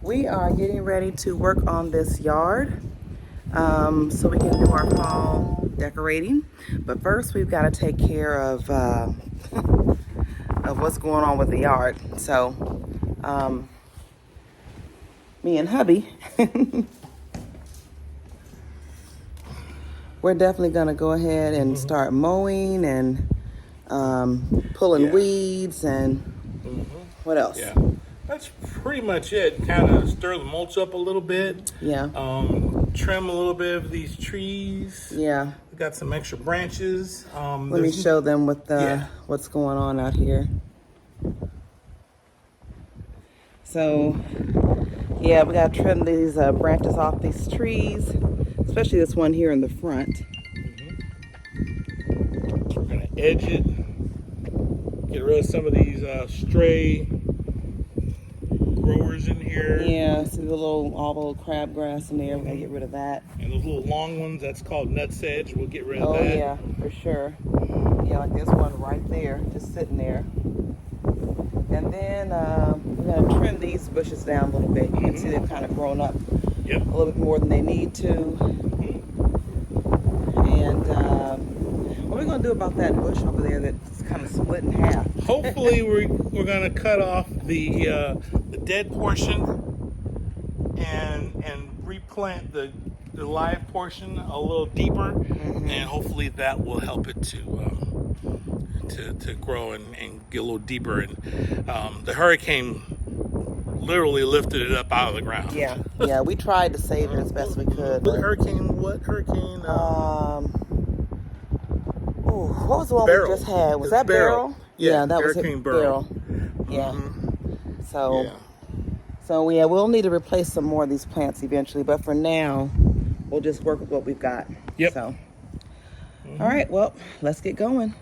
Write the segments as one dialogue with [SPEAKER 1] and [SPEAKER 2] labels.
[SPEAKER 1] We are getting ready to work on this yard so we can do our fall decorating. But first, we've got to take care of of what's going on with the yard. So, me and hubby, we're definitely going to go ahead and start mowing and pulling weeds and what else?
[SPEAKER 2] Yeah, that's pretty much it. Kind of stir the mulch up a little bit.
[SPEAKER 1] Yeah.
[SPEAKER 2] Trim a little bit of these trees.
[SPEAKER 1] Yeah.
[SPEAKER 2] We got some extra branches.
[SPEAKER 1] Let me show them what's going on out here. So, yeah, we got to trim these branches off these trees, especially this one here in the front.
[SPEAKER 2] We're going to edge it. Get rid of some of these stray growers in here.
[SPEAKER 1] Yeah, see all the little crabgrass in there. We got to get rid of that.
[SPEAKER 2] And those little long ones, that's called nutsedge. We'll get rid of that.
[SPEAKER 1] Oh, yeah, for sure. Yeah, like this one right there, just sitting there. And then we're going to trim these bushes down a little bit. You can see they've kind of grown up a little bit more than they need to. And what are we going to do about that bush over there that's kind of split in half?
[SPEAKER 2] Hopefully we're going to cut off the dead portion and replant the live portion a little deeper, and hopefully that will help it to grow and get a little deeper. And the hurricane literally lifted it up out of the ground.
[SPEAKER 1] Yeah, we tried to save it as best we could.
[SPEAKER 2] What hurricane? What
[SPEAKER 1] was the one
[SPEAKER 2] Beryl.
[SPEAKER 1] we just had? Was that
[SPEAKER 2] Beryl?
[SPEAKER 1] Yeah, that
[SPEAKER 2] Hurricane
[SPEAKER 1] was Beryl. Yeah. So we'll need to replace some more of these plants eventually, but for now, we'll just work with what we've got.
[SPEAKER 2] Yep.
[SPEAKER 1] So, all right, well, let's get going.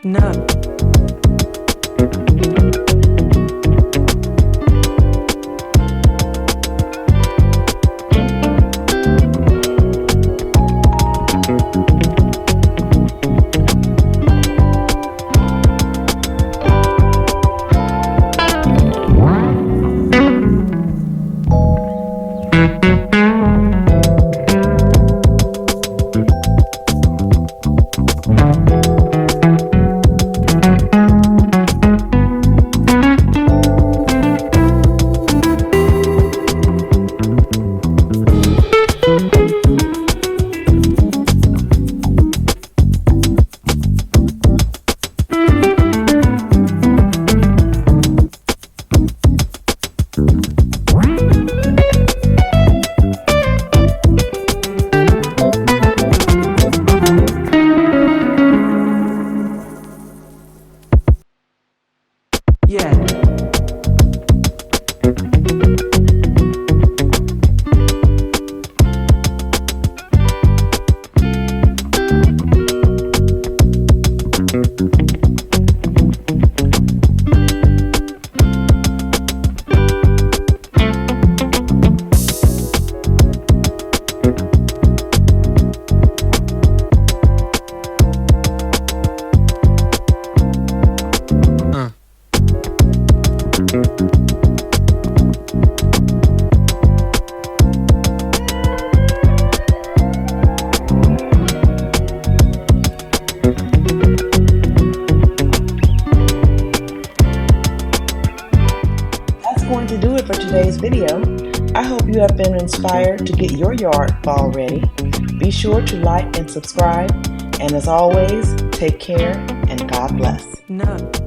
[SPEAKER 1] No. Going to do it for today's video. I hope you have been inspired to get your yard fall ready. Be sure to like and subscribe, and as always, take care and God bless. No.